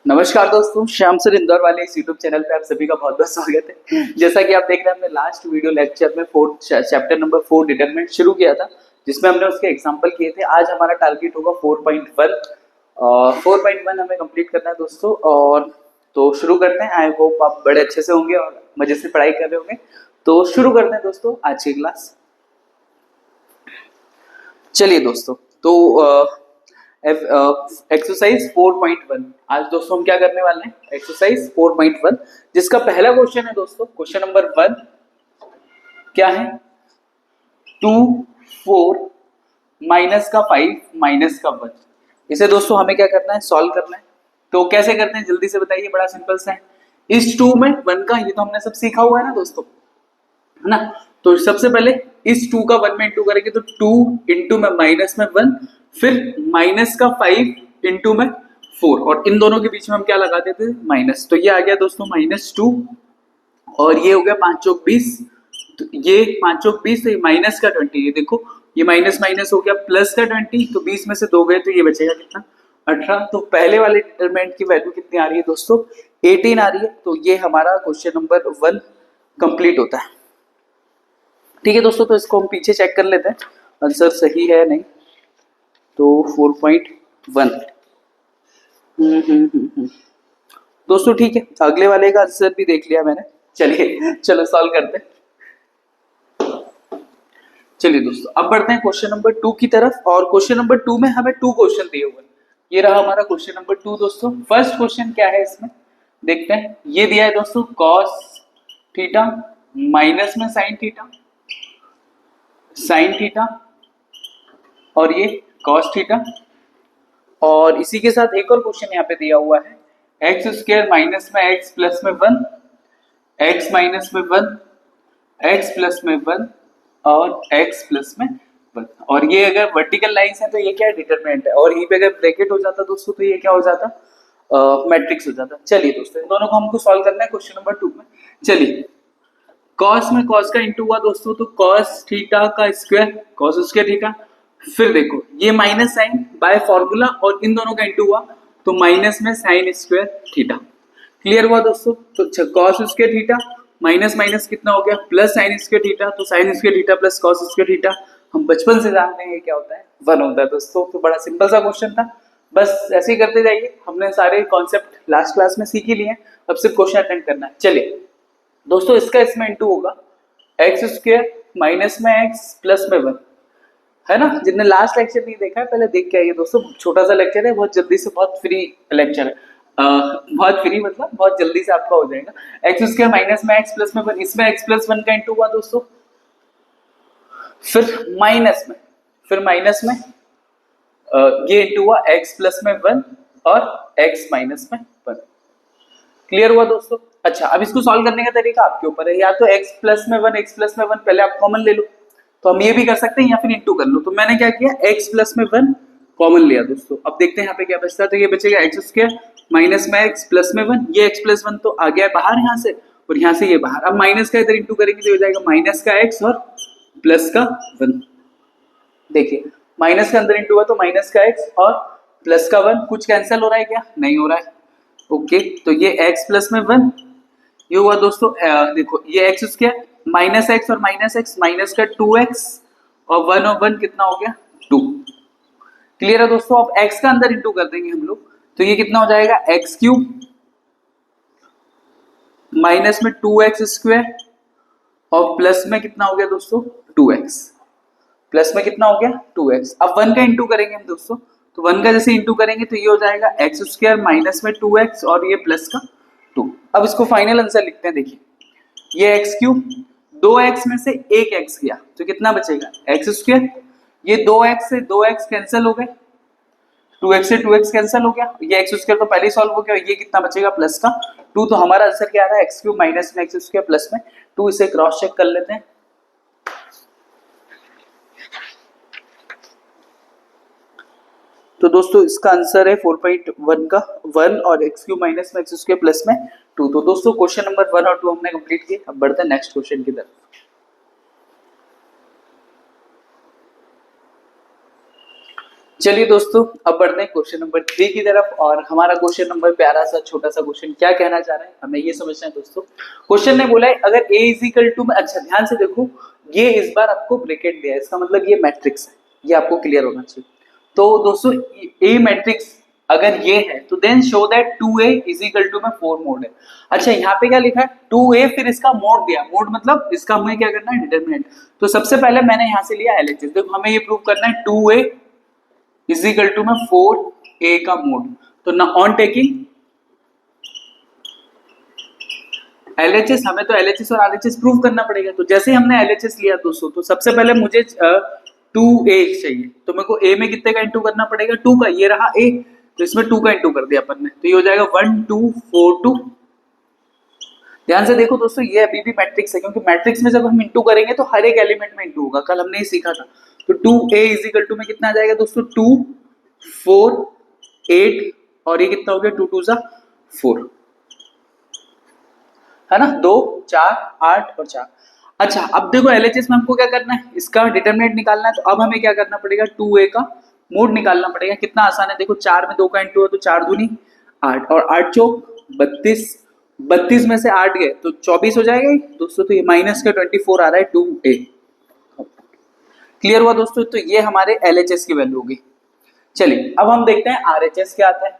नमस्कार दोस्तों, श्याम सर इंदौर वाले इस यूट्यूब चैनल पे आप सभी का बहुत बहुत स्वागत है। जैसा कि आप देख रहे हैं, हमने लास्ट वीडियो लेक्चर में चैप्टर नंबर 4 डिटरमिनेंट शुरू किया था, जिसमें हमने उसके एग्जांपल किए थे। आज हमारा टारगेट होगा 4.1 और 4.1 हमें कंप्लीट करना है दोस्तों। और तो शुरू करते हैं। आई होप आप बड़े अच्छे से होंगे और मजे से पढ़ाई कर रहे होंगे। तो शुरू करते हैं दोस्तों आज की क्लास। चलिए दोस्तों, तो एक्सरसाइज 4.1 आज दोस्तों हम क्या करने वाले हैं, एक्सरसाइज 4.1, जिसका पहला क्वेश्चन है दोस्तों। क्वेश्चन नंबर 1 क्या है, 2 4 माइनस का 5 माइनस का 1। इसे दोस्तों हमें क्या करना है, सॉल्व करना है। तो कैसे करते हैं जल्दी से बताइए, बड़ा सिंपल सा है। इस 2 में 1 का, ये तो हमने सब सीखा हुआ है ना दोस्तों, है ना। तो सबसे पहले इस 2 का 1 में इंटू करेंगे तो 2 इंटू में माइनस में 1, फिर माइनस का 5 इंटू में 4, और इन दोनों के बीच में हम क्या लगा देते हैं, माइनस। तो ये आ गया दोस्तों -2, और ये हो गया 5 चौक 20। तो ये 5 चौक 20, तो ये माइनस का 20, ये देखो ये माइनस माइनस हो गया प्लस का 20, तो 20 में से 2 गए तो ये बचेगा कितना, 18। तो पहले वाले डिटरमिनेंट की वैल्यू कितनी आ रही है दोस्तों, 18 आ रही है। तो ये हमारा क्वेश्चन नंबर 1 कंप्लीट होता है। ठीक है दोस्तों, तो इसको हम पीछे चेक कर लेते हैं आंसर सही है नहीं। तो 4.1 दोस्तों ठीक है, अगले वाले का आंसर भी देख लिया मैंने। चलिए चलो सॉल्व करते हैं। चलिए दोस्तों, अब बढ़ते हैं क्वेश्चन नंबर 2 की तरफ। और क्वेश्चन नंबर 2 में हमें 2 क्वेश्चन दिए हुए हैं। ये रहा हमारा क्वेश्चन नंबर 2 दोस्तों। फर्स्ट क्वेश्चन क्या है इसमें, देखते हैं। ये दिया है दोस्तों cos थीटा माइनस में sin थीटा, sin थीटा, और ये cos थीटा। और इसी के साथ एक और क्वेश्चन यहाँ पे दिया हुआ है, एक्स स्क्वायर माइनस में एक्स प्लस में 1, एक्स माइनस में 1, एक्स प्लस में 1, और एक्स प्लस में 1। और ये अगर वर्टिकल लाइंस है तो ये क्या है, डिटरमिनेंट है। और यहीं पे अगर ब्रैकेट हो जाता दोस्तों तो ये क्या हो जाता, मैट्रिक्स हो जाता। चलिए दोस्तों, इन दोनों को हमको सॉल्व करना है क्वेश्चन नंबर 2 में। चलिए, cos में cos का इंटू हुआ दोस्तों, तो cos थीटा का स्क्वायर, cos स्क्वायर थीटा। फिर देखो ये माइनस साइन बाय फॉर्मूला, और इन दोनों का इंटू हुआ तो माइनस में साइन स्क्वायर थीटा। क्लियर हुआ दोस्तों। तो cos square theta minus minus कितना हो गया, प्लस साइन स्क्वायर थीटा। तो sine square theta plus cos square theta हम बचपन से जानते हैं क्या होता है, 1 होता है दोस्तों। तो बड़ा सिंपल सा क्वेश्चन था, बस ऐसे ही करते जाइए। हमने सारे कॉन्सेप्ट लास्ट क्लास में सीख ही लिए हैं, अब सिर्फ क्वेश्चन अटेंड करना है। चलिए दोस्तों, इसका इसमें इंटू होगा एक्स स्क्वायर माइनस में एक्स प्लस में 1, है ना। जिनने लास्ट लेक्चर नहीं देखा है पहले देख के आइए दोस्तों, छोटा सा लेक्चर है, बहुत जल्दी से, बहुत फ्री लेक्चर है। बहुत फ्री मतलब बहुत जल्दी से आपका हो जाएगा। एक्स स्क्वायर माइनस में एक्स प्लस में 1, इसमें एक्स प्लस 1 का इंटू हुआ दोस्तों, फिर माइनस में ये इंटू हुआ एक्स प्लस में 1 और एक्स माइनस में 1। क्लियर हुआ दोस्तों। अच्छा, अब इसको सॉल्व करने का तरीका आपके ऊपर है, या तो x प्लस में 1 पहले आप कॉमन ले लो, तो हम ये भी कर सकते हैं, या फिर इंटू कर लो। तो मैंने क्या किया, x प्लस में 1 कॉमन लिया दोस्तों। अब देखते हैं यहाँ पे क्या बचता है। तो ये बचेगा एक्स स्क्वायर माइनस में एक्स प्लस में 1, ये x प्लस 1 तो आ गया बाहर यहाँ से, और यहाँ से ये बाहर। अब माइनस का इधर इंटू करेंगे तो हो जाएगा माइनस का x और प्लस का 1। देखिए माइनस का अंदर इंटू हुआ तो माइनस का x और प्लस का 1, कुछ कैंसिल हो रहा है क्या, नहीं हो रहा है। ओके, तो ये x प्लस में 1 ये हुआ दोस्तों। देखो ये एक्स स्क्वायर माइनस एक्स और माइनस का 2x, और 1 और 1 कितना हो गया, 2। क्लियर है दोस्तों। अब x का अंदर इंटू कर देंगे हम लोग, तो ये कितना हो जाएगा, एक्स क्यूब माइनस में 2x स्क्वायर, और प्लस में कितना हो गया दोस्तों, 2x। प्लस में कितना हो गया, 2x। अब 1 का इंटू करेंगे हम दोस्तों, तो 1 का जैसे इंटू करेंगे तो ये हो जाएगा एक्स स्क्वायर माइनस में 2x और ये प्लस का 2। अब इसको फाइनल आंसर लिखते हैं। देखिए ये एक्स क्यूब, 2x में से एक x गया तो कितना बचेगा, एक्स स्क्वायर। ये 2x से 2x कैंसिल हो गए, 2x से 2x कैंसिल हो गया, ये एक्स स्क्वायर तो पहले ही सॉल्व हो गया। ये कितना बचेगा, प्लस का 2। तो हमारा आंसर क्या आ रहा है, एक्स क्यूब माइनस में एक्स स्क्वायर प्लस में 2। इसे क्रॉस चेक कर लेते हैं। तो दोस्तों इसका आंसर है 4.1 का 1 और एक्स क्यूब माइनस में एक्स स्क्वायर प्लस में 2। तो दोस्तों क्वेश्चन नंबर 1 और 2 हमने कंप्लीट किए। अब बढ़ते हैं नेक्स्ट क्वेश्चन की तरफ। चलिए दोस्तों, अब बढ़ते हैं क्वेश्चन नंबर 3 की तरफ। और हमारा क्वेश्चन नंबर प्यारा सा छोटा सा क्वेश्चन क्या कहना चाह रहा है हमें ये समझना है दोस्तों। क्वेश्चन ने बोला है अगर a इज इक्वल टू में, अच्छा ध्यान से देखो, ये इस बार आपको ब्रैकेट दिया है, इसका मतलब ये मैट्रिक्स है, ये आपको क्लियर होना चाहिए। तो दोस्तों ए मैट्रिक्स अगर ये है तो then show that 2a is equal to में 4 मोड है। अच्छा यहाँ पे क्या लिखा है 2a, फिर इसका मोड दिया, मोड मतलब इसका हमें क्या करना है, डिटरमिनेंट। तो सबसे पहले मैंने यहाँ से लिया एलएचएस। देखो हमें ये प्रूव करना है 2a इज इक्वल टू में 4a का मोड। तो ना ऑन टेकिंग एलएचएस, हमें तो एलएचएस और आरएचएस प्रूव करना पड़ेगा। तो जैसे ही हमने एलएचएस लिया दोस्तों, तो सबसे पहले मुझे 2a चाहिए, तो मेरे को a में कितने का इंटू करना पड़ेगा, 2 का। ये रहा a, तो इसमें 2 का इंटू कर दिया अपन ने, तो ये हो जाएगा 1 2 4 2। ध्यान से देखो दोस्तों, ये अभी भी मैट्रिक्स है, क्योंकि मैट्रिक्स में जब हम इंटू करेंगे तो हर एक एलिमेंट में इंटू होगा, कल हमने ये सीखा था। तो 2a इज इक्वल टू में कितना आ जाएगा दोस्तों, 2 4 8, और ये कितना हो गया 2 2 4, है ना, 2 4 8 और 4। अच्छा अब देखो एलएचएस में हमको क्या करना है, इसका डिटरमिनेंट निकालना है। तो अब हमें क्या करना पड़ेगा, 2a का मोड निकालना पड़ेगा। कितना आसान है, देखो 4 में 2 का इंटू है तो 4 दूनी 8, और 8 चौक 32, 32 में से 8 गए तो 24 हो जाएगा दोस्तों। तो ये माइनस का 24 आ रहा है 2a। क्लियर हुआ दोस्तों। तो ये हमारे एलएचएस की वैल्यू होगी। चलिए अब हम देखते हैं आरएचएस क्या आता है।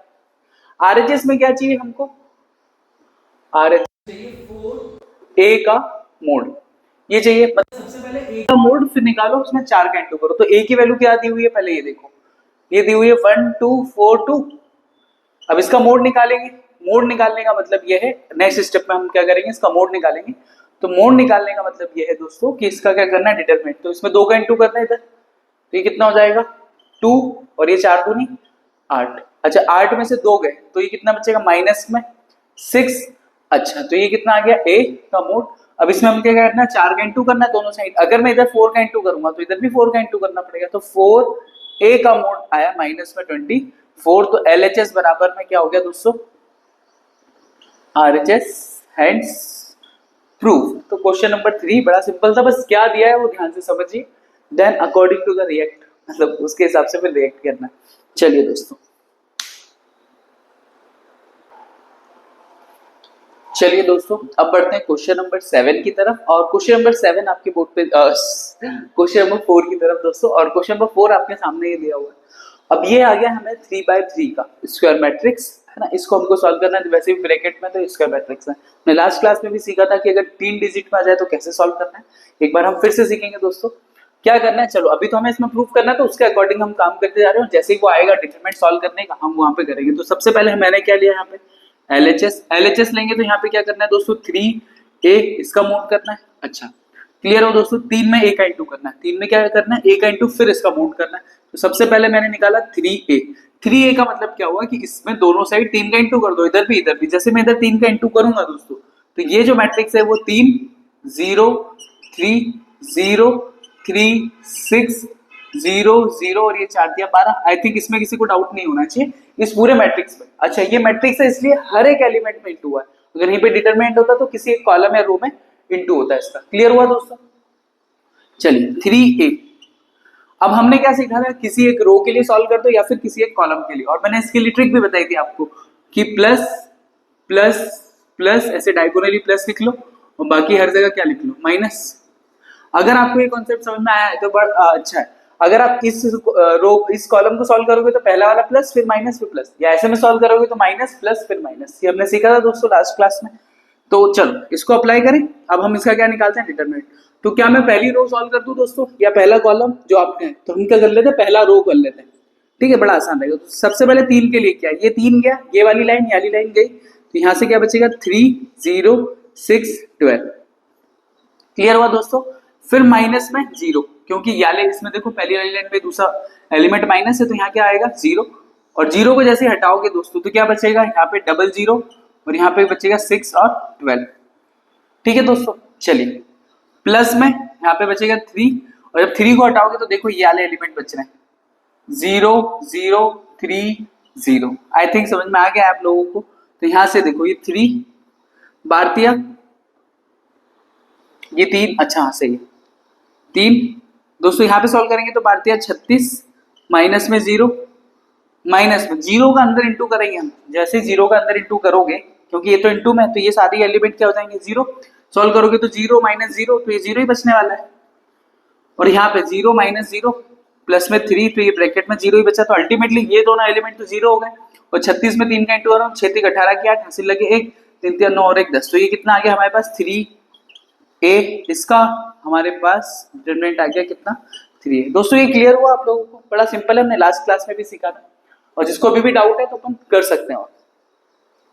आरएचएस में क्या चाहिए हमको, आरएचएस चाहिए 4a का मोड, ये चाहिए। मतलब सबसे पहले a का मोड, फिर निकालो उसमें 4 का इंटू करो। तो a की वैल्यू क्या दी हुई है, पहले ये देखो, ये दी हुई है 1 2 4 2। अब इसका मोड निकालेंगे। मोड निकालने का मतलब ये है, नेक्स्ट स्टेप में हम क्या करेंगे, इसका मोड निकालेंगे। तो मोड निकालने का मतलब ये है दोस्तों कि इसका क्या करना है, डिटरमिनेंट। तो इसमें 2 का इंटू करना है इधर, तो ये कितना हो जाएगा 2, और ये 4 दूनी 8। अच्छा 8 में से 2 गए तो ये कितना बचेगा, माइनस में 6। अच्छा तो ये कितना आ गया a का मोड। अब इसमें हम क्या करना है, 4 का इंटू करना है दोनों साइड। अगर मैं इधर 4 का इंटू करूंगा तो इधर भी 4 का इंटू करना पड़ेगा। तो 4a का मोड आया माइनस में 24। तो LHS बराबर में क्या हो गया दोस्तों, RHS हैंड्स प्रूव। तो क्वेश्चन नंबर 3 बड़ा सिंपल था, बस क्या दिया है वो ध्यान से समझिए, then according to the react, मतलब उसके हिसाब से फिर रिएक्ट करना। चलिए दोस्तों, चलिए दोस्तों अब बढ़ते हैं क्वेश्चन नंबर 7 की तरफ। और क्वेश्चन नंबर 7 आपके बोर्ड पे, क्वेश्चन नंबर 4 की तरफ दोस्तों। और क्वेश्चन नंबर 4 आपके सामने ये दिया हुआ है। अब ये आ गया हमें 3x3 का स्क्वायर मैट्रिक्स, है ना। इसको हमको सॉल्व करना है, वैसे भी ब्रैकेट में तो स्क्वायर मैट्रिक्स है। मैं लास्ट क्लास में भी सीखा था कि अगर 3 डिजिट में आ जाए तो कैसे सॉल्व करना है। एक बार हम फिर से सीखेंगे दोस्तों क्या करना है। चलो अभी तो हमें इसमें प्रूव करना है, तो उसके अकॉर्डिंग हम काम करते जा रहे हैं। जैसे ही वो आएगा डिटरमिनेंट सॉल्व करने का, हम वहां पे करेंगे। तो सबसे पहले मैंने क्या लिया यहाँ पे, LHS लेंगे। तो यहाँ पे क्या करना है दोस्तों, 3a इसका मोड करना है। अच्छा क्लियर हो दोस्तों, 3 में a का इंटू करना है, 3 में क्या करना है, a का इंटू फिर इसका मोड करना है। तो सबसे पहले मैंने निकाला 3a। 3a का मतलब क्या हुआ कि इसमें दोनों साइड 3 का इंटू कर दो, इधर भी इधर भी। जैसे मैं इधर 3 का इंटू करूंगा दोस्तों, तो ये जो मैट्रिक्स है वो 3 0 3 0 3 6 0 0 और ये 4 दिया 12। आई थिंक इसमें किसी को डाउट नहीं होना चाहिए इस पूरे मैट्रिक्स में। अच्छा ये मैट्रिक्स है इसलिए हर एक एलिमेंट में इंटू हुआ है। अगर यहीं पे डिटरमिनेंट होता तो किसी एक कॉलम या रो में इंटू होता है इसका। क्लियर हुआ दोस्तों। चलिए 3a। अब हमने क्या सीखा था, किसी एक रो के लिए सॉल्व कर दो या फिर किसी एक कॉलम के लिए। और मैंने इसके लिए ट्रिक भी बताई थी आपको कि प्लस प्लस प्लस ऐसे डायगोनली प्लस लिख लो और बाकी हर जगह क्या लिख लो, माइनस। अगर आपको ये कॉन्सेप्ट समझ में आया है तो बड़ा अच्छा है। अगर आप इस रो इस कॉलम को सॉल्व करोगे तो पहला वाला प्लस फिर माइनस फिर प्लस, या ऐसे में सॉल्व करोगे तो माइनस प्लस फिर माइनस। ये हमने सीखा था दोस्तों लास्ट क्लास में। तो चलो इसको अप्लाई करें। अब हम इसका क्या निकालते हैं, डिटरमिनेंट। तो क्या मैं पहली रो सॉल्व कर दूं दोस्तों, या पहला कॉलम जो आपने, तो हम क्या कर लेते हैं, पहला रो कर लेते हैं। ठीक है, बड़ा आसान रहेगा। तो सबसे पहले 3 के लिए क्या, ये 3 गया, ये वाली लाइन ये वाली लाइन गई, तो यहाँ से क्या बचेगा 3 0 6 12। क्लियर हुआ दोस्तों। फिर माइनस में 0, क्योंकि याले इसमें देखो पहली वाली लाइन में दूसरा एलिमेंट माइनस है, तो यहाँ क्या आएगा 0। और 0 को जैसे हटाओगे दोस्तों तो क्या बचेगा, यहाँ पे डबल 0 और यहाँ पे बचेगा 6 और 12। ठीक है दोस्तों। चलिए प्लस में यहाँ पे बचेगा 3, और जब 3 को हटाओगे तो देखो ये वाले एलिमेंट बच रहे हैं 0 0 3 0। आई थिंक समझ में आ गया आप लोगों को। तो यहाँ से देखो ये 3 भारतीय, ये 3, अच्छा हाँ सही है 3 दोस्तों। यहाँ पे सॉल्व करेंगे तो भारतीय 36 माइनस में जीरो, माइनस में जीरो का अंदर इंटू करेंगे हम, जैसे जीरो का अंदर इंटू करोगे, क्योंकि ये तो इंटू में, तो ये सारे एलिमेंट क्या हो जाएंगे जीरो, सॉल्व करोगे तो जीरो माइनस जीरो, तो ये जीरो ही बचने वाला है। और यहाँ पे जीरो माइनस जीरो प्लस में थ्री, तो ये ब्रैकेट में जीरो ही बचा, तो अल्टीमेटली ये दोनों एलिमेंट तो जीरो हो गए। और 36 में 3 का इंटू कर रहा हूँ, 6 3 18 की 8, हासिल लगे 1, 3 3 9 और 1 10, तो ये कितना आ गया हमारे पास 3a। इसका हमारे पास डिटरमिनेंट आ गया कितना 3a। दोस्तों ये क्लियर हुआ आप लोगों को? बड़ा सिंपल है, हमने लास्ट क्लास में भी सीखा था, और जिसको अभी भी डाउट है तो अपन कर सकते हैं।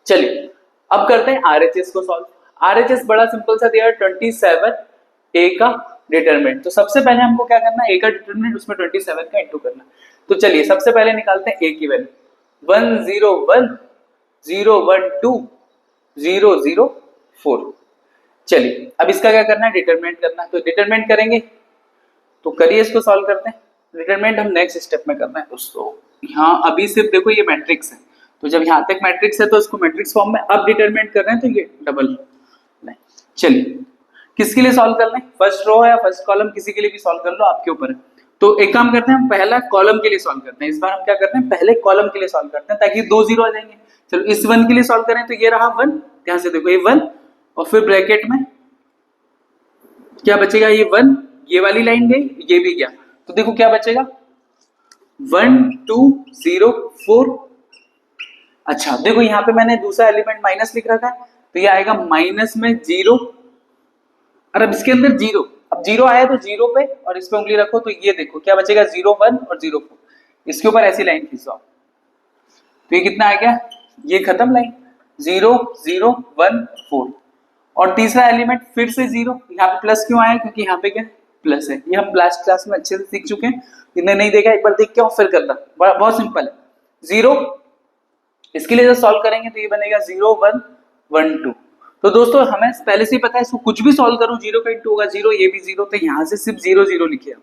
चलिए अब करते हैं आरएचएस को सॉल्व। आरएचएस बड़ा सिंपल सा दिया है, 27a का डिटरमिनेंट। तो सबसे पहले हमको क्या करना है, a का डिटरमिनेंट उसमें 27 का इंटू करना। तो चलिए सबसे पहले निकालते हैं a की वैल्यू, 1 0 1 0 1 2 0 0 4। चलिए अब इसका क्या करना है, डिटरमिनेंट करना है। तो डिटरमिनेंट करेंगे, तो करिए इसको सॉल्व करते हैं। डिटरमिनेंट हम नेक्स्ट स्टेप में करना है दोस्तों। यहाँ अभी सिर्फ देखो ये मैट्रिक्स है, तो जब यहाँ तक मैट्रिक्स है तो इसको मैट्रिक्स फॉर्म में अब डिटरमिनेट कर रहे हैं, तो ये डबल नहीं। चलिए किसके लिए सॉल्व करना है, फर्स्ट रो है या फर्स्ट कॉलम, किसी के लिए भी सॉल्व कर लो, आपके ऊपर है। तो एक काम करते हैं, हम पहला कॉलम के लिए सॉल्व करते हैं। इस बार हम क्या करते हैं, पहले कॉलम के लिए सॉल्व करते हैं, ताकि 2 जीरो आ जाएंगे। चलो इस 1 के लिए सॉल्व करें, तो ये रहा 1, ध्यान से देखो ये 1, और फिर ब्रैकेट में क्या बचेगा, ये 1, ये वाली लाइन गई, ये भी गया, तो देखो क्या बचेगा 1 2 0 4। अच्छा देखो यहाँ पे मैंने दूसरा एलिमेंट माइनस लिख रखा है, तो ये आएगा माइनस में 0, और अब इसके अंदर 0, अब 0 आया तो 0 पे और इस पे उंगली रखो, तो ये देखो क्या बचेगा 0 1 और 0 4। इसके ऊपर ऐसी लाइन खींचो, तो ये कितना आ गया, ये खत्म लाइन, 0 0 1 4। और तीसरा एलिमेंट फिर से 0, यहाँ पे प्लस क्यों आया, क्योंकि यहाँ पे क्या प्लस है, ये हम लास्ट क्लास में अच्छे से सीख चुके हैं। जिन्हें नहीं देखा एक बार देख के और फिर करना, बहुत सिंपल है। 0 इसके लिए जब सॉल्व करेंगे तो ये बनेगा 0 1 1 2। तो दोस्तों हमें पहले से ही पता है, इसको कुछ भी सॉल्व करूं 0 का इंटू होगा 0, ये भी 0, तो यहाँ से सिर्फ 0 0 लिखिए।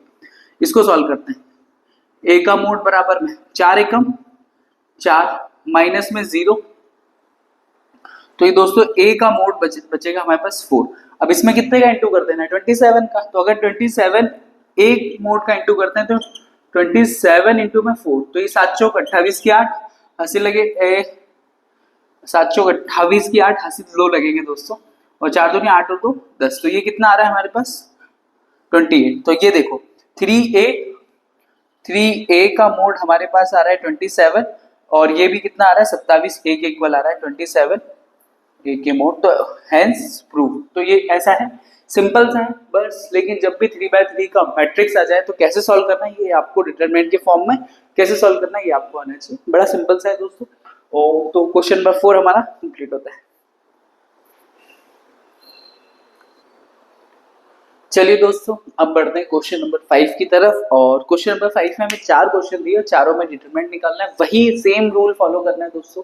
इसको सॉल्व करते हैं, a का मोड बराबर में 4 एकम 4 माइनस में 0, तो ये दोस्तों a का मोड बचेगा हमारे पास 4। अब इसमें कितने का इंटू कर देना है, 27 का। तो अगर 27 एक मोड का इंटू करते हैं तो 27 इंटू में 4, तो ये 7 चौक 28 की 8, हासिल लगे 7 चौक 28 की 8, हासिल 2 लगेंगे दोस्तों, और 4 दूनी 8 और 2 10, तो ये कितना आ रहा है हमारे पास 28। तो ये देखो 3a का मोड हमारे पास आ रहा है 27, और ये भी कितना आ रहा है 27, a के इक्वल आ रहा है 27 a के मोड, तो हेंस प्रूव। तो ये ऐसा है, सिंपल सा है बस, लेकिन जब भी 3x3 का मैट्रिक्स आ जाए तो कैसे सॉल्व करना है ये आपको डिटरमिनेंट के फॉर्म में कैसे सॉल्व करना है ये आपको आना चाहिए। बड़ा सिंपल सा है दोस्तों। और तो क्वेश्चन नंबर 4 हमारा कंप्लीट होता है। चलिए दोस्तों अब बढ़ते हैं क्वेश्चन नंबर 5 की तरफ। और क्वेश्चन नंबर 5 में हमें 4 क्वेश्चन दिए, चारों में डिटरमिनेंट निकालना है, वही सेम रूल फॉलो करना है दोस्तों,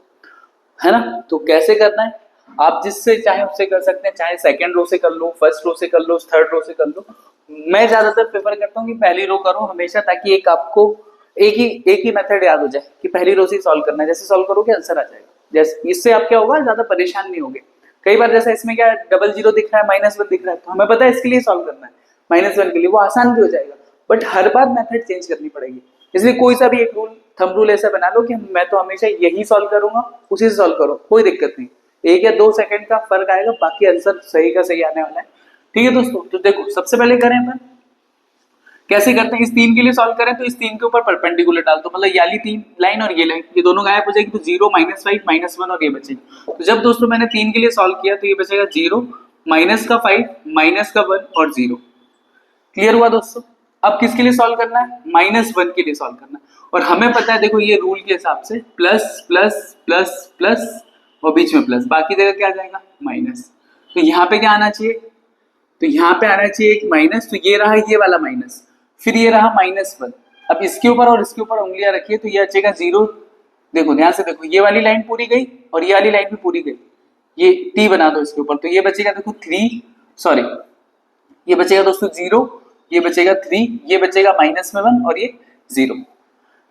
है ना। तो कैसे करना है, आप जिससे चाहे उससे कर सकते हैं, चाहे सेकंड रो से कर लो, फर्स्ट रो से कर लो, थर्ड रो से कर लो। मैं ज्यादातर प्रेफर करता हूँ कि पहली रो करो हमेशा, ताकि एक आपको एक ही मेथड याद हो जाए कि पहली रो से सॉल्व करना है, जैसे सॉल्व करोगे आंसर आ जाएगा। जैसे इससे आप क्या होगा, ज्यादा परेशान नहीं होगे। कई बार जैसा इसमें क्या डबल जीरो दिख रहा है, -1 दिख रहा है, तो हमें पता है इसके लिए सॉल्व करना है, -1 के लिए, वो आसान भी हो जाएगा, but her bar method change करनी पड़ेगी। इसलिए कोई सा भी एक रूल, थंब रूल ऐसा बना लो कि मैं तो हमेशा यही सॉल्व करूंगा, उसी से सॉल्व करो, कोई दिक्कत नहीं, 1 या 2 सेकंड का फर्क आएगा, बाकी आंसर सही का सही आने वाला है। ठीक है दोस्तों, तो देखो सबसे पहले करें अपन कैसे करते हैं, इस 3 के लिए सॉल्व करें तो इस 3 के ऊपर परपेंडिकुलर डाल दो, मतलब याली 3 लाइन और ये लाइन, ये दोनों गायब हो जाएगी, तो 0 -5 -1 और ये बचेगी। तो जब दोस्तों मैंने 3 के लिए सॉल्व किया तो ये बचेगा 0 माइनस का 5 माइनस का 1 और 0। क्लियर हुआ दोस्तों। अब किसके लिए सॉल्व करना है, -1 के लिए सॉल्व करना है, और हमें पता है देखो ये रूल के हिसाब से प्लस प्लस प्लस प्लस और बीच में प्लस, बाकी जगह क्या आ जाएगा माइनस। तो यहाँ पे क्या आना चाहिए, तो यहाँ पे आना चाहिए एक माइनस, तो ये रहा ये वाला माइनस, फिर ये रहा -1। अब इसके ऊपर और इसके ऊपर उंगलियां रखिए तो ये बचेगा 0। देखो ध्यान से देखो, ये वाली लाइन पूरी गई और ये वाली लाइन भी पूरी गई, ये t बना दो इसके ऊपर, तो ये बचेगा देखो 3, सॉरी ये बचेगा दोस्तों 0, ये बचेगा 3, ये बचेगा -1 और ये 0।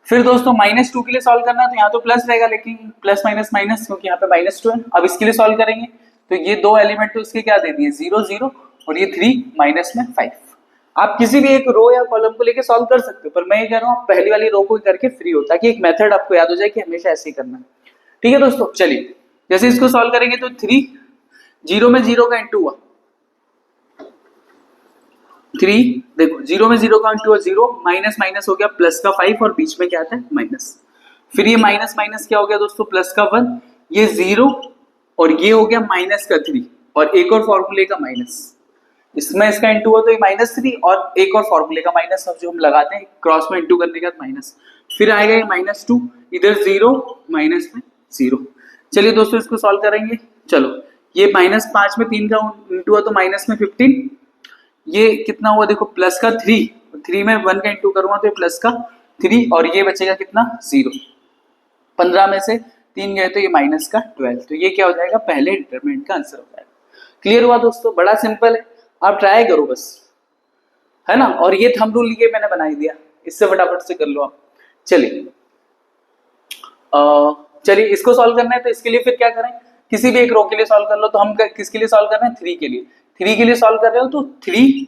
फिर दोस्तों -2 के लिए सॉल्व करना है, तो यहाँ तो प्लस रहेगा, लेकिन प्लस माइनस माइनस, क्योंकि यहाँ पे -2 है। अब इसके लिए सॉल्व करेंगे तो ये 2 एलिमेंट तो इसके क्या दे दिए 0 0, और ये 3 माइनस में 5। आप किसी भी एक रो या कॉलम को लेके सॉल्व कर सकते हो, पर मैं ये कह रहा हूँ आप पहली वाली रो को ही करके फ्री हो, ताकि एक मेथड आपको याद हो जाए कि हमेशा ऐसे ही करना है। ठीक है दोस्तों, चलिए जैसे इसको सॉल्व करेंगे तो 3 जीरो में जीरो का इंटू हुआ 3, देखो जीरो में जीरो का इंटू हुआ 0, माइनस माइनस हो गया प्लस का 5 और बीच में क्या आता है माइनस, फिर ये माइनस माइनस क्या हो गया दोस्तों प्लस का 1, ये 0 और ये हो गया माइनस का 3 और एक और फॉर्मूले का माइनस, इसमें इसका इंटू हुआ तो ये -3 और एक और फॉर्मूले का माइनस, अब जो हम लगाते हैं क्रॉस में इंटू करने के बाद माइनस, फिर आएगा ये -2, इधर 0 माइनस में 0। चलिए दोस्तों इसको सॉल्व करेंगे, चलो ये -5 में 3 का इंटू हुआ तो माइनस में 15, ये कितना हुआ देखो प्लस का 3 में 1 का इंटू करूंगा तो ये प्लस का 3 और ये बचेगा कितना 0, 15 में से 3 गए तो ये माइनस का 12, तो ये क्या हो जाएगा पहले डिटरमिनेंट का आंसर हो जाएगा। क्लियर हुआ दोस्तों, बड़ा सिंपल है, आप ट्राई करो बस, है ना। और ये थंब रूल ये मैंने बना ही दिया, इससे फटाफट से कर लो आप। चलिए चलिए इसको सॉल्व करना है तो इसके लिए फिर क्या करें, किसी भी एक रो के लिए सॉल्व कर लो, तो हम किसके लिए सॉल्व कर रहे हैं 3 के लिए, 3 के लिए सॉल्व कर रहे हो तो 3,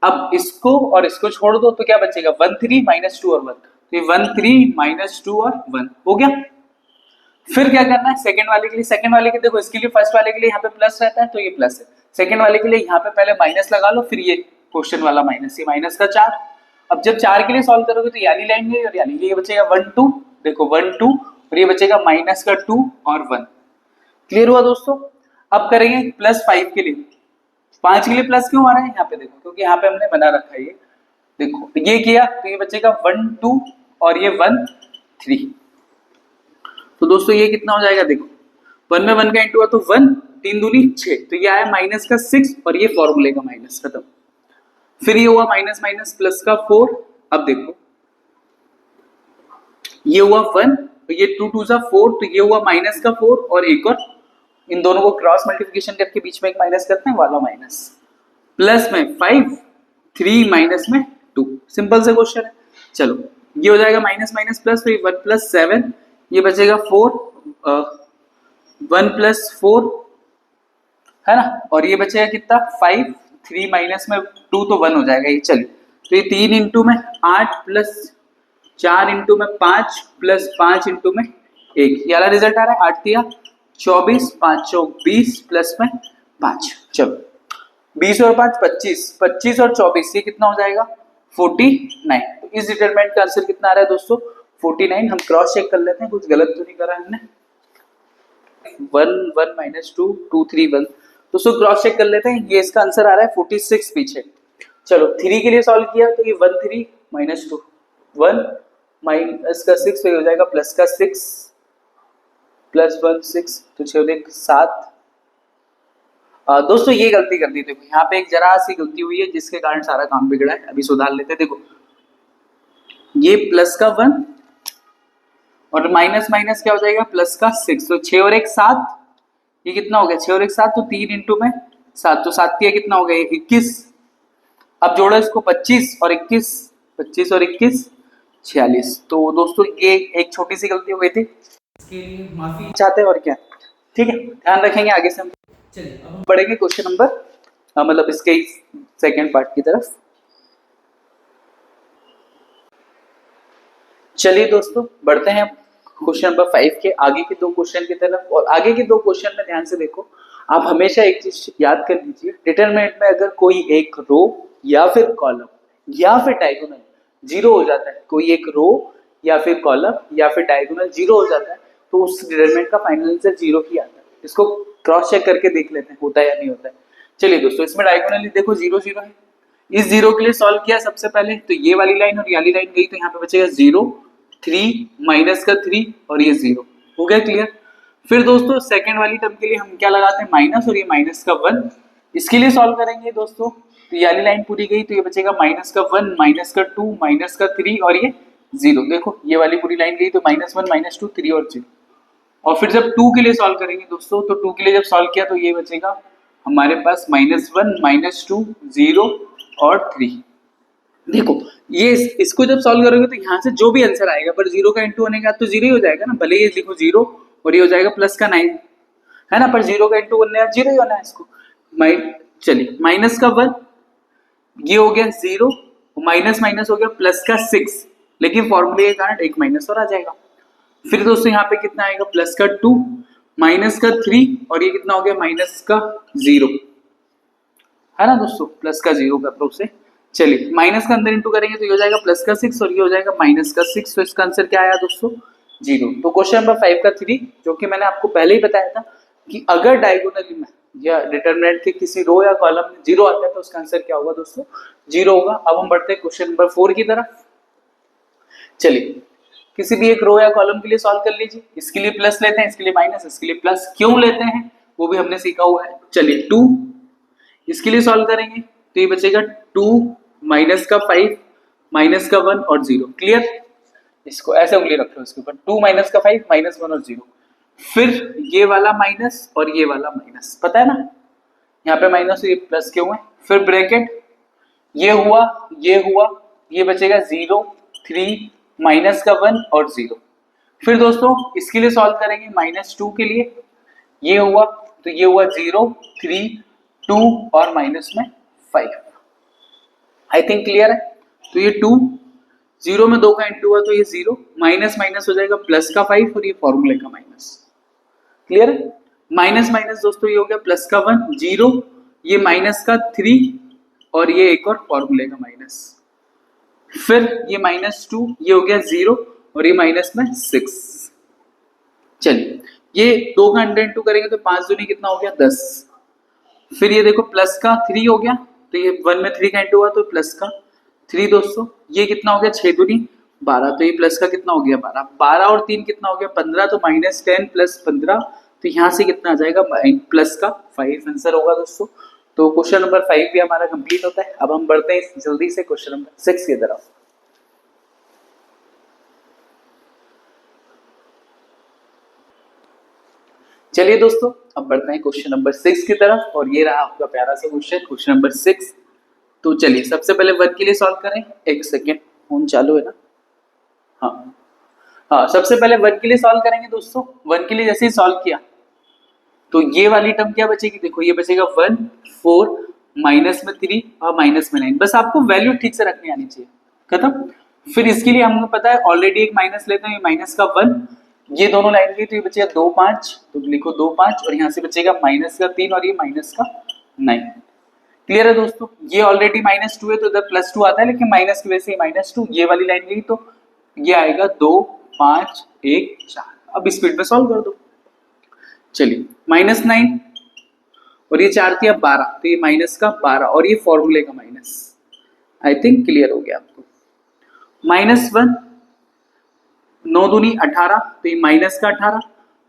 अब इसको और इसको छोड़ दो तो क्या बचेगा 1 3 -2 और 1, तो ये 1 3 -2 और 1 हो गया। फिर क्या करना है सेकंड वाले के लिए, सेकंड वाले के देखो इसके लिए फर्स्ट वाले के लिए यहाँ पे प्लस रहता है तो ये प्लस है, सेकंड वाले के लिए यहाँ पे पहले माइनस लगा लो, फिर ये क्वेश्चन वाला माइनस, ये माइनस का 4, अब जब 4 के लिए सॉल्व करोगे तो यानी लाइन गई और यानी ये बचेगा 1 2, देखो 1 2 और ये बचेगा माइनस का 2 और 1। क्लियर हुआ दोस्तों। अब करेंगे +5 के लिए, 5 के लिए प्लस क्यों आ रहा है यहाँ पे देखो, क्योंकि यहाँ पे हमने बना रखा है ये, देखो ये किया तो ये बचेगा 1 2 और ये 1 3, तो दोस्तों ये कितना हो जाएगा देखो 1 में 1 का इंटू हुआ तो 1, 3 दूनी 6, तो ये आया माइनस का 6 और ये फॉर्मूले का माइनस, खत्म। फिर ये हुआ माइनस माइनस प्लस का 4, अब देखो ये हुआ 1 तो ये 2 2 4, तो ये हुआ माइनस का 4 और एक और, इन दोनों को क्रॉस मल्टीप्लिकेशन करके बीच में एक माइनस करते हैं वाला माइनस, प्लस में 5 3 माइनस में 2, सिंपल से क्वेश्चन है। चलो ये हो जाएगा माइनस माइनस प्लस, तो ये 1 + 7, ये बचेगा 4 1 + 4 है ना, और ये बचेगा कितना 5 3 माइनस में 2 तो 1 हो जाएगा ये। चलिए तो ये 3 इंटू में 8 प्लस 4 इंटू में 5 प्लस 5 इंटू में 1, ये वाला रिजल्ट आ रहा है 8 दिया 24 5 चौक 20 प्लस में 5, चलो 20 और 5 25, 25 और 24 ये कितना हो जाएगा 49, तो इस डिटरमिनेंट का आंसर कितना आ रहा है दोस्तों 49। हम क्रॉस चेक कर लेते हैं कुछ गलत तो नहीं करा हमने, 1 1 -2 2 3 1, दोस्तों क्रॉस चेक कर लेते हैं, ये इसका आंसर आ रहा है 46 पीछे। चलो 3 के लिए सॉल्व किया तो ये 1 3 -2 1 माइनस का 6 हो जाएगा प्लस का 6 प्लस 1 6, तो 6 7। दोस्तों ये गलती कर दी, देखो यहाँ पे एक जरा सी गलती हुई है जिसके कारण सारा काम बिगड़ा है, अभी सुधार लेते हैं। देखो ये प्लस का 1 और माइनस माइनस क्या हो जाएगा प्लस का 6, तो 6 और 1 7, ये कितना हो गया 6 और 1 7, तो 3 इंटू में 7, तो 7 किया कितना हो गया 21, अब जोड़ो इसको 25 और 21 25 और 21 46, तो दोस्तों ये एक छोटी सी गलती हो गई थी, इसके लिए माफी चाहते हैं और क्या, ठीक है ध्यान रखेंगे आगे से हम। चलिए अब हम बढ़ेंगे क्वेश्चन नंबर मतलब इसके सेकंड पार्ट की तरफ। चलिए दोस्तों बढ़ते हैं क्वेश्चन नंबर 5 के आगे के 2 क्वेश्चन की तरफ, और आगे के 2 क्वेश्चन में ध्यान से देखो, आप हमेशा एक चीज याद कर लीजिए, डिटरमिनेंट में अगर कोई एक रो या फिर कॉलम या फिर डायगोनल जीरो हो जाता है, कोई एक रो या फिर कॉलम या फिर डायगोनल जीरो हो जाता है, तो उस डिटरमिनेंट का फाइनल आंसर जीरो ही आता है। इसको क्रॉस चेक करके देख लेते हैं होता है या नहीं होता है। चलिए दोस्तों इसमें डायगोनली देखो 0 0 है, इस 0 के लिए सॉल्व किया सबसे पहले, तो ये वाली लाइन और ये वाली लाइन गई, तो यहाँ पे बचेगा 0 3 माइनस का 3 और ये 0 हो गया क्लियर। फिर दोस्तों सेकंड वाली टर्म के लिए हम क्या लगाते हैं माइनस, और ये माइनस का 1, इसके लिए सॉल्व करेंगे दोस्तों, तो ये वाली लाइन पूरी गई, तो ये बचेगा माइनस का 1 माइनस का 2 माइनस का 3 और ये 0, देखो ये वाली पूरी लाइन गई, तो -1 -2 3 और 0। और फिर जब 2 के लिए सॉल्व करेंगे दोस्तों, तो 2 के लिए जब सॉल्व किया तो ये बचेगा हमारे पास -1 -2 0 और 3। देखो ये इसको जब सॉल्व करोगे तो यहाँ से जो भी आंसर आएगा, पर 0 का इंटू होने के बाद तो 0 ही हो जाएगा ना, भले ये लिखो 0 और ये हो जाएगा प्लस का 9 है ना, पर 0 का इंटू होने का 0 ही होना है इसको। चलिए माइनस का 1, ये हो गया 0, माइनस माइनस हो गया प्लस का 6, लेकिन फॉर्मूले के कारण एक माइनस और आ जाएगा। फिर दोस्तों यहाँ पे कितना आएगा, प्लस का 2, माइनस का 3, और ये कितना हो गया माइनस का 0, है ना दोस्तों, प्लस का 0 कर दो उसे। चलिए माइनस का अंदर इंटू करेंगे तो ये हो जाएगा प्लस का 6 और ये हो जाएगा माइनस का 6, तो इसका आंसर क्या आया दोस्तों 0। तो क्वेश्चन नंबर 5 का 3, जो कि मैंने आपको पहले ही बताया था कि अगर डायगोनली में या डिटरमिनेंट के किसी रो या कॉलम में 0 आता है तो उसका आंसर क्या होगा दोस्तों 0 होगा। अब हम बढ़ते हैं क्वेश्चन नंबर 4 की तरफ। चलिए किसी भी एक रो या कॉलम के लिए सॉल्व कर लीजिए। इसके लिए प्लस लेते हैं, इसके लिए माइनस, इसके लिए प्लस क्यों लेते हैं वो भी हमने सीखा हुआ है। चलिए 2 इसके लिए सॉल्व करेंगे तो ये बचेगा 2 माइनस का 5 माइनस का 1 और 0। क्लियर, इसको ऐसे उंगली रख लो इसके ऊपर, 2 माइनस का 5 माइनस 1 और 0। फिर ये वाला माइनस और ये वाला माइनस, पता है ना यहाँ पे माइनस ये प्लस क्यों है। फिर ब्रैकेट, ये हुआ ये बचेगा 0 3 माइनस का 1 और 0। फिर दोस्तों इसके लिए सॉल्व करेंगे -2 के लिए, ये हुआ तो ये हुआ 0 3 2 और माइनस में 5। आई थिंक क्लियर है। तो ये 2 0 में 2 का इंटू हुआ तो ये 0, माइनस माइनस हो जाएगा प्लस का 5 और ये फॉर्मूले का माइनस। क्लियर है, माइनस माइनस दोस्तों ये हो गया प्लस का 1 0, ये माइनस का 3 और ये एक और फॉर्मूले का माइनस। फिर ये -2 ये हो गया 0 और ये माइनस में 6। चलिए ये 2 का अंडर इंटू करेंगे तो 5 दूनी कितना हो गया 10। फिर ये देखो प्लस का 3 हो गया तो ये 1 में 3 का इंटू हुआ तो प्लस का 3 दोस्तों। ये कितना हो गया 6 दूनी 12 तो ये प्लस का कितना हो गया 12, 12 और 3 कितना हो गया 15, तो -10 प्लस 15 तो यहाँ से कितना आ जाएगा प्लस का 5 आंसर होगा दोस्तों। तो क्वेश्चन नंबर 5 भी हमारा कंप्लीट होता है। अब हम बढ़ते हैं जल्दी से क्वेश्चन नंबर 6 की तरफ। चलिए दोस्तों अब बढ़ते हैं क्वेश्चन नंबर 6 की तरफ, और ये रहा आपका प्यारा सा क्वेश्चन नंबर 6। तो चलिए सबसे पहले 1 के लिए सॉल्व करें। एक सेकेंड, फोन चालू है ना। हाँ सबसे पहले 1 के लिए सॉल्व करेंगे दोस्तों। 1 के लिए जैसे ही सॉल्व किया तो ये वाली टर्म क्या बचेगी, देखो ये बचेगा 1 4 माइनस में 3 और माइनस में 9। बस आपको वैल्यू ठीक से रखनी आनी चाहिए, खत्म। फिर इसके लिए हमको पता है ऑलरेडी एक माइनस लेते हैं, ये माइनस का 1, ये दोनों लाइन की तो ये बचेगा 2 5, तो लिखो 2 5 और यहाँ से बचेगा माइनस का 3 और ये माइनस का 9। क्लियर है दोस्तों, ये ऑलरेडी -2 है तो इधर +2 आता है, लेकिन माइनस की वजह से -2, ये वाली लाइन गई तो ये आएगा 2 5 1 4। अब स्पीड में सॉल्व कर दो। चलिए -9 और ये 4 थी, अब 12 तो ये माइनस का 12 और ये फॉर्मूले का माइनस। आई थिंक क्लियर हो गया आपको। -1 9 दूनी 18 तो ये माइनस का 18,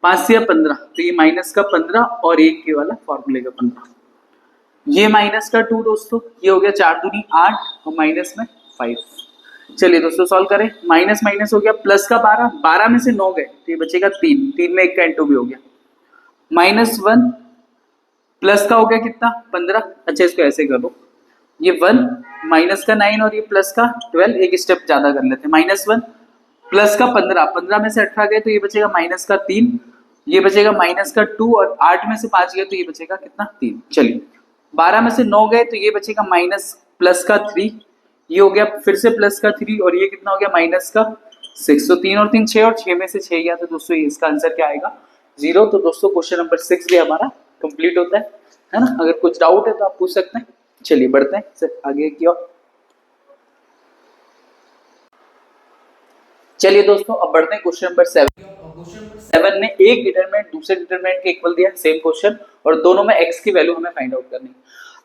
5 से 15 तो ये माइनस का 15 और 1 के वाला फॉर्मूले का 15। ये माइनस का 2 दोस्तों, ये हो गया 4 दूनी 8 और माइनस में 5। चलिए दोस्तों सॉल्व करें। माइनस माइनस हो गया प्लस का 12, 12 में से 9 गए तो ये बचेगा 3, 3 में 1 का इंटू भी हो गया। -1 प्लस का हो गया कितना 15, अच्छा इसको ऐसे कर दो, ये 1 माइनस का 9 और ये प्लस का 12, एक स्टेप ज्यादा कर लेते हैं। -1 प्लस का 15, 15 में से 18 गए तो ये बचेगा माइनस का 3, ये बचेगा माइनस का 2 और 8 में से 5 गए तो ये बचेगा कितना 3। चलिए 12 में से 9 गए तो ये बचेगा माइनस प्लस का 3, ये हो गया फिर से प्लस का 3 और ये कितना हो गया माइनस का 6। तो 3 और 3 6 और 6 में से 6 गया तो दोस्तों इसका आंसर क्या आएगा 0। तो दोस्तों क्वेश्चन नंबर 6 भी हमारा कंप्लीट होता है ना। अगर कुछ डाउट है तो आप पूछ सकते हैं। चलिए बढ़ते हैं सर आगे की ओर। चलिए दोस्तों अब बढ़ते हैं क्वेश्चन नंबर 7। क्वेश्चन नंबर 7 में एक डिटरमिनेंट दूसरे डिटरमिनेंट के इक्वल दिया, सेम क्वेश्चन, और दोनों में x की वैल्यू हमें फाइंड आउट करनी है।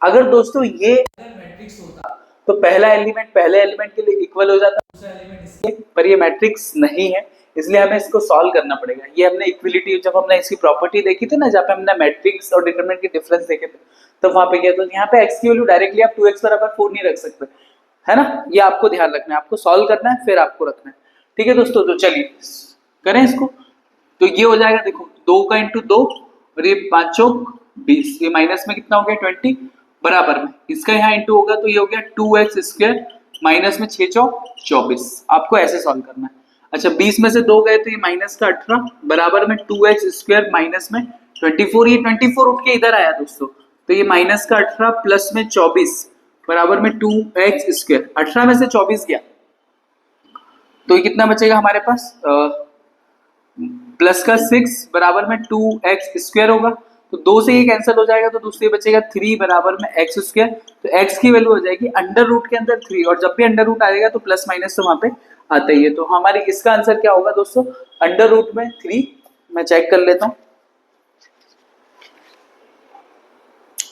अगर दोस्तों ये मैट्रिक्स होता तो पहला एलिमेंट पहले एलिमेंट के लिए इक्वल हो जाता, दूसरा एलिमेंट इसके, पर ये मैट्रिक्स नहीं है इसलिए हमें इसको सॉल्व करना पड़ेगा। ये हमने इक्विलिटी जब हमने इसकी प्रॉपर्टी देखी थी ना, जहाँ पे हमने मैट्रिक्स और डिटरमिनेंट के डिफरेंस देखे थे, तो वहां पे क्या, तो यहाँ पे x की वैल्यू डायरेक्टली आप 2x बराबर 4 नहीं रख सकते, है ना। ये आपको ध्यान रखना है, आपको सॉल्व करना है फिर आपको रखना है, ठीक है दोस्तों। तो चलिए करें इसको। तो ये हो जाएगा देखो 2 का इंटू 2 और ये 5 चौक 20, ये माइनस में कितना हो गया 20, बराबर में इसका यहाँ इंटू होगा तो ये हो गया 2x स्क्वायर माइनस में 6 चौक 24। आपको ऐसे सॉल्व करना है। अच्छा 20 में से 2 गए तो ये माइनस का 18 बराबर में 2x स्क्वायर माइनस में 24, ये 24 उठ के इधर आया दोस्तों, तो ये माइनस का 18 प्लस में 24 बराबर में 2x²। 18 में से 24 गया तो ये कितना बचेगा हमारे पास, प्लस का 6 बराबर में 2x² होगा। तो 2 से ये कैंसिल हो जाएगा तो दूसरी बचेगा 3 बराबर में x²। तो x की वैल्यू हो जाएगी अंडर रूट के अंदर 3, और जब भी अंडर रूट आ जाएगा तो प्लस माइनस तो वहां पे आता ही है। तो हमारे इसका आंसर क्या होगा दोस्तों, अंडर रूट में 3। मैं चेक कर लेता हूं,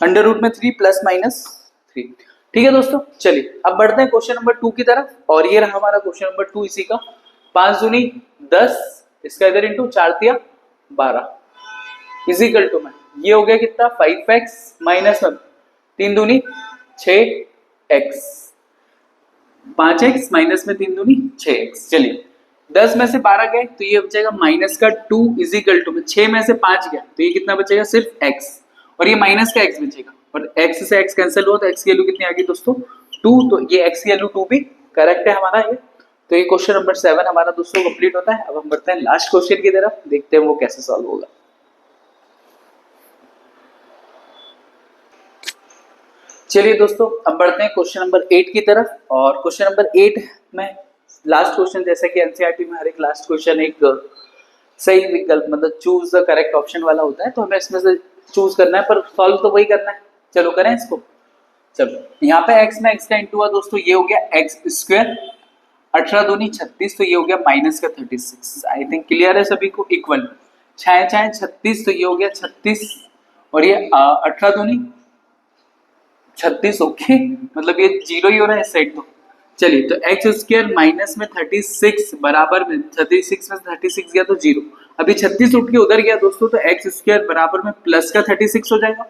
अंडर रूट में 3 प्लस माइनस 3। ठीक है दोस्तों, चलिए अब बढ़ते हैं क्वेश्चन नंबर 2 की तरफ। और ये रहा हमारा क्वेश्चन नंबर 2 इसी का। 5 दूनी 10, इसका इधर इंटू 4 तिया 12 इजिकल टू में ये हो गया कितना 5x माइनस 3 दूनी 6x, 5x माइनस में 3 दूनी 6x। चलिए 10 में से 12 गए तो ये बचेगा माइनस का 2 इजिकल टू में 6 में से 5 गया तो ये कितना बचेगा सिर्फ x, और ये माइनस का x बचेगा, और x से x कैंसिल हुआ तो x की वैल्यू कितनी आ गई दोस्तों 2। तो ये x की वैल्यू 2 भी करेक्ट है हमारा ये। तो ये क्वेश्चन नंबर 7 हमारा दोस्तों कंप्लीट होता है। अब हम बढ़ते हैं लास्ट क्वेश्चन की तरफ, देखते हैं वो कैसे सॉल्व होगा। चलिए दोस्तों अब बढ़ते हैं क्वेश्चन नंबर 8 की तरफ। और क्वेश्चन नंबर 8 में लास्ट क्वेश्चन, जैसा कि एनसीईआरटी में हर एक लास्ट क्वेश्चन एक सही विकल्प मतलब चूज द करेक्ट ऑप्शन वाला होता है, तो हमें इसमें से चूज करना है, पर सॉल्व तो वही करना है। चलो करें इसको। चलो यहाँ पे x में x का इंटू हुआ दोस्तों, ये हो गया x²। 18 दूनी 36 तो ये हो गया माइनस का 36। आई थिंक क्लियर है सभी को। इक्वल 6 6 36 तो ये हो गया 36, और ये 18 दूनी 36। ओके, मतलब ये 0 ही हो रहा है इस साइड तो। चलिए तो x² माइनस में 36 बराबर में 36 में 36 गया तो 0। अभी 36 उठ के उधर गया दोस्तों तो x² बराबर में प्लस का 36 हो जाएगा,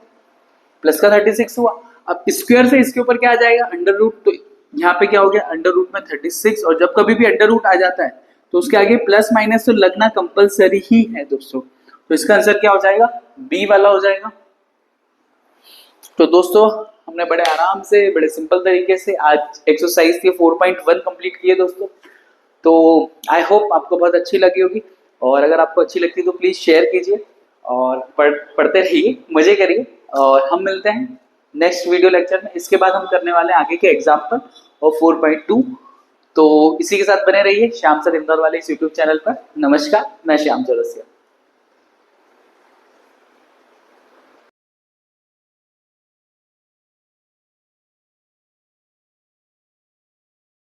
प्लस का 36 हुआ। अब स्क्वायर से इसके ऊपर क्या आ जाएगा अंडर रूट, तो यहाँ पे क्या हो गया अंडर रूट में 36, और जब कभी भी अंडर रूट आ जाता है तो उसके आगे प्लस माइनस तो लगना कंपलसरी ही है दोस्तों। तो इसका आंसर क्या हो जाएगा, बी वाला हो जाएगा। तो दोस्तों हमने बड़े आराम से बड़े सिंपल तरीके से आज एक्सरसाइज के 4.1 कंप्लीट किए दोस्तों। तो आई होप आपको बहुत अच्छी लगी होगी, और अगर आपको अच्छी लगती है तो प्लीज शेयर कीजिए और पढ़ते रहिए, मजे करिए, और हम मिलते हैं नेक्स्ट वीडियो लेक्चर में। इसके बाद हम करने वाले हैं आगे के एग्जाम्पल और 4.2। तो इसी के साथ बने रहिए श्याम सर इंदौर वाले इस यूट्यूब चैनल पर। नमस्कार, मैं श्याम चौरसिया।